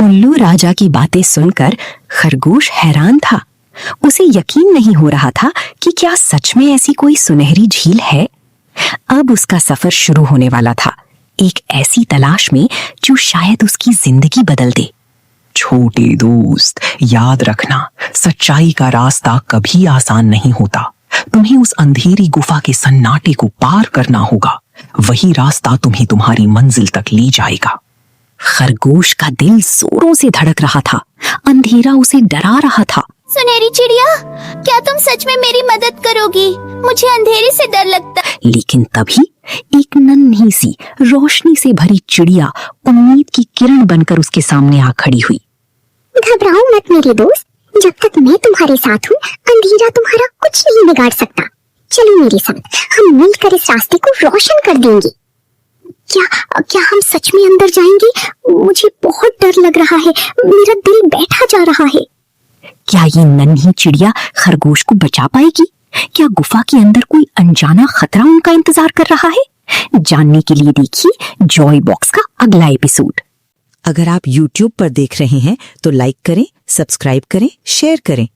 उल्लू राजा की बातें सुनकर खरगोश हैरान था। उसे यकीन नहीं हो रहा था कि क्या सच में ऐसी कोई सुनहरी झील है। अब उसका सफर शुरू होने वाला था, एक ऐसी तलाश में जो शायद उसकी जिंदगी बदल दे। छोटे दोस्त, याद रखना, सच्चाई का रास्ता कभी आसान नहीं होता। तुम्हें उस अंधेरी गुफा के सन्नाटे को पार करना होगा। वही रास्ता तुम्हें तुम्हारी मंजिल तक ले जाएगा। खरगोश का दिल जोरों से धड़क रहा था। अंधेरा उसे डरा रहा था। सुनहरी चिड़िया, क्या तुम सच में मेरी मदद करोगी? मुझे अंधेरे से डर लगता। लेकिन तभी एक नन्ही सी रोशनी से भरी चिड़िया उम्मीद की किरण बनकर उसके सामने आ खड़ी हुई। घबराओ मत मेरे दोस्त, जब तक मैं तुम्हारे साथ हूँ अंधेरा तुम्हारा कुछ नहीं बिगाड़ सकता। चलो मेरे साथ, हम मिलकर इस रास्ते को रोशन कर देंगे। क्या हम सच में अंदर जाएंगे? मुझे बहुत डर लग रहा है, मेरा दिल बैठा जा रहा है। क्या ये नन्ही चिड़िया खरगोश को बचा पाएगी? क्या गुफा के अंदर कोई अनजाना खतरा उनका इंतजार कर रहा है? जानने के लिए देखिए जॉय बॉक्स का अगला एपिसोड। अगर आप YouTube पर देख रहे हैं तो लाइक करें, सब्सक्राइब करें, शेयर करें।